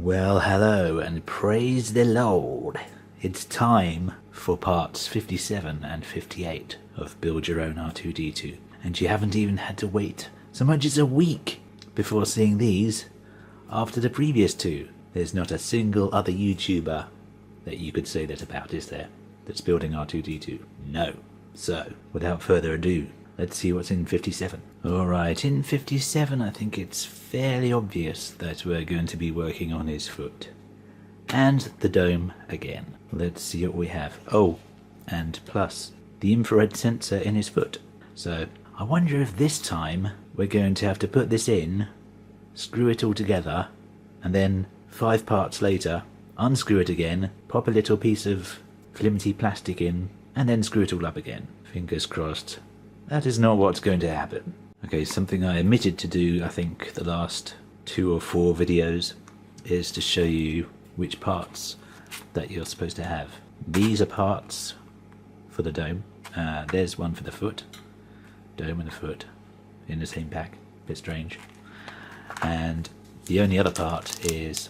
Well, hello and praise the Lord. It's time for parts 57 and 58 of Build Your Own R2D2. And you haven't even had to wait so much as a week before seeing these after the previous two. There's not a single other YouTuber that you could say that about, is there? That's building R2D2. No. So, without further ado, let's see what's in 57. Alright, in 57 I think it's fairly obvious that we're going to be working on his foot. And the dome again. Let's see what we have. Oh, and plus the infrared sensor in his foot. So, I wonder if this time we're going to have to put this in, screw it all together, and then 5 parts later, unscrew it again, pop a little piece of flimsy plastic in, and then screw it all up again. Fingers crossed. That is not what's going to happen. Okay, something I omitted to do, I think, the last 2 or 4 videos, is to show you which parts that you're supposed to have. These are parts for the dome. There's one for the foot. Dome and the foot in the same pack. Bit strange. And the only other part is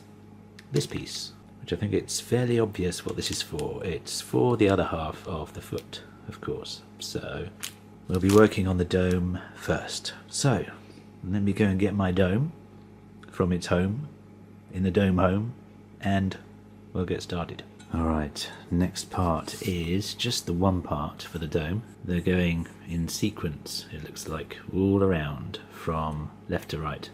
this piece, which I think it's fairly obvious what this is for. It's for the other half of the foot, of course. So we'll be working on the dome first. So let me go and get my dome from its home, in the dome home, and we'll get started. Alright, next part is just the one part for the dome. They're going in sequence, it looks like, all around from left to right.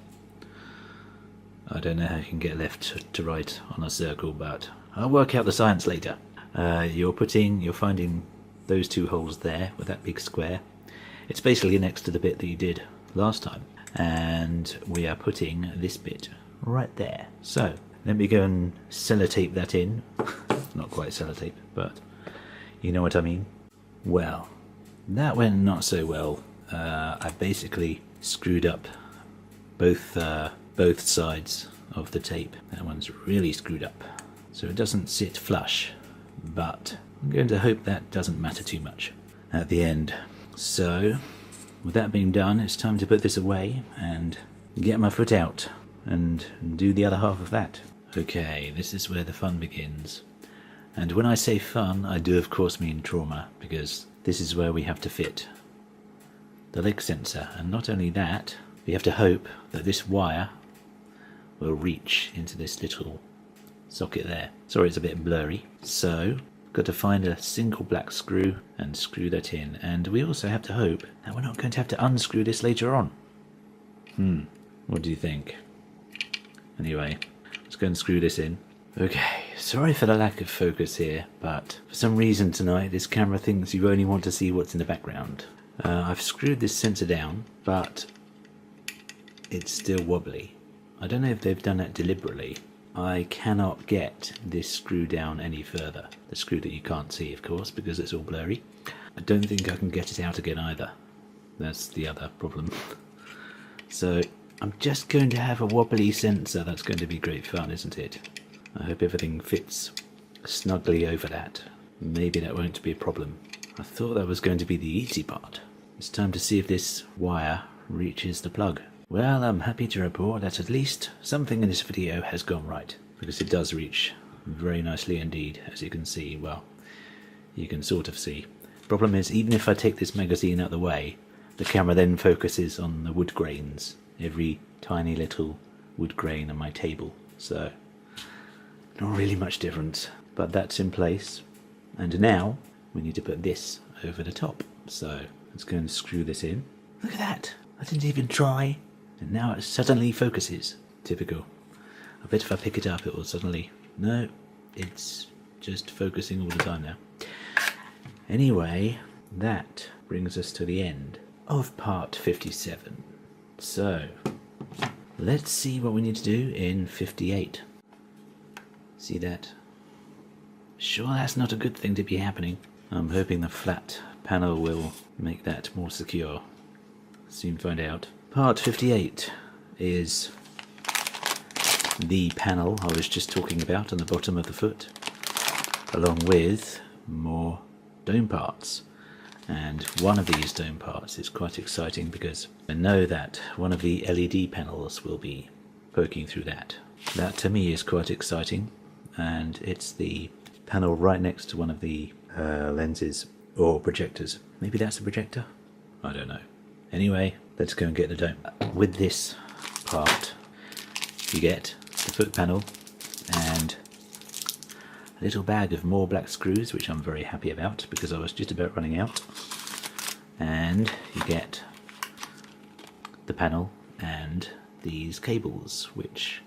I don't know how you can get left to right on a circle, but I'll work out the science later. You're finding those 2 holes there with that big square. It's basically next to the bit that you did last time. And we are putting this bit right there. So, let me go and sellotape that in. Not quite sellotape, but you know what I mean. Well, that went not so well. I basically screwed up both sides of the tape. That one's really screwed up. So it doesn't sit flush, but I'm going to hope that doesn't matter too much at the end. So, with that being done, it's time to put this away and get my foot out and do the other half of that. Okay, this is where the fun begins. And when I say fun, I do of course mean trauma, because this is where we have to fit the leg sensor. And not only that, we have to hope that this wire will reach into this little socket there. Sorry, it's a bit blurry. So, got to find a single black screw and screw that in. And we also have to hope that we're not going to have to unscrew this later on. What do you think? Anyway, let's go and screw this in. Okay, sorry for the lack of focus here, but for some reason tonight this camera thinks you only want to see what's in the background. I've screwed this sensor down, but it's still wobbly. I don't know if they've done it deliberately. I cannot get this screw down any further. The screw that you can't see, of course, because it's all blurry. I don't think I can get it out again either. That's the other problem. So I'm just going to have a wobbly sensor. That's going to be great fun, isn't it? I hope everything fits snugly over that. Maybe that won't be a problem. I thought that was going to be the easy part. It's time to see if this wire reaches the plug. Well, I'm happy to report that at least something in this video has gone right, because it does reach very nicely indeed, as you can see. Well, you can sort of see. Problem is, even if I take this magazine out of the way, the camera then focuses on the wood grains, every tiny little wood grain on my table, so not really much difference, but that's in place. And now we need to put this over the top, so let's go and screw this in. Look at that, I didn't even try. And now it suddenly focuses. Typical. I bet if I pick it up it will suddenly... No, it's just focusing all the time now. Anyway, that brings us to the end of part 57. So, let's see what we need to do in 58. See that? Sure, that's not a good thing to be happening. I'm hoping the flat panel will make that more secure. Soon find out. Part 58 is the panel I was just talking about on the bottom of the foot, along with more dome parts. And one of these dome parts is quite exciting because I know that one of the LED panels will be poking through that. That to me is quite exciting, and it's the panel right next to one of the lenses or projectors. Maybe that's a projector? I don't know. Anyway, let's go and get the dome. With this part, you get the foot panel and a little bag of more black screws, which I'm very happy about because I was just about running out. And you get the panel and these cables, which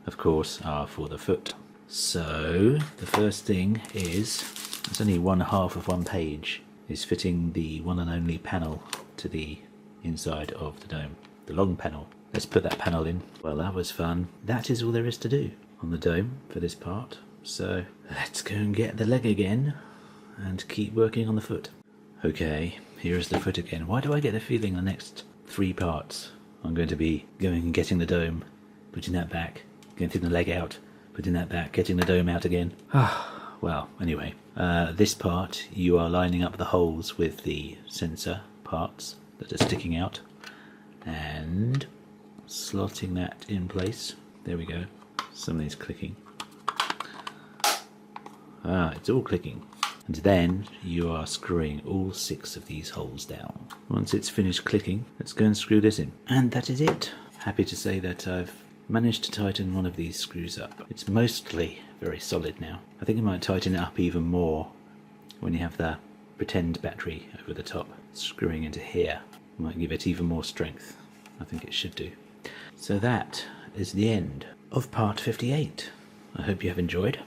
of course are for the foot. So the first thing is, it's only 1/2 of one page, is fitting the one and only panel to the inside of the dome, the long panel. Let's put that panel in. Well, that was fun. That is all there is to do on the dome for this part. So let's go and get the leg again and keep working on the foot. Okay, here is the foot again. Why do I get the feeling the next 3 parts I'm going to be going and getting the dome, putting that back, getting the leg out, putting that back, getting the dome out again? Well, anyway, this part you are lining up the holes with the sensor parts that are sticking out and slotting that in place. There we go. Something's clicking. It's all clicking. And then you are screwing all 6 of these holes down. Once it's finished clicking, let's go and screw this in. And that is it. Happy to say that I've managed to tighten one of these screws up. It's mostly very solid now. I think I might tighten it up even more when you have the pretend battery over the top screwing into here. Might give it even more strength. I think it should do. So that is the end of part 58. I hope you have enjoyed.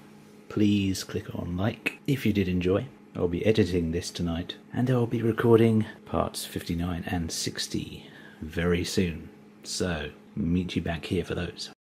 Please click on like if you did enjoy. I'll be editing this tonight and I'll be recording parts 59 and 60 very soon. So meet you back here for those.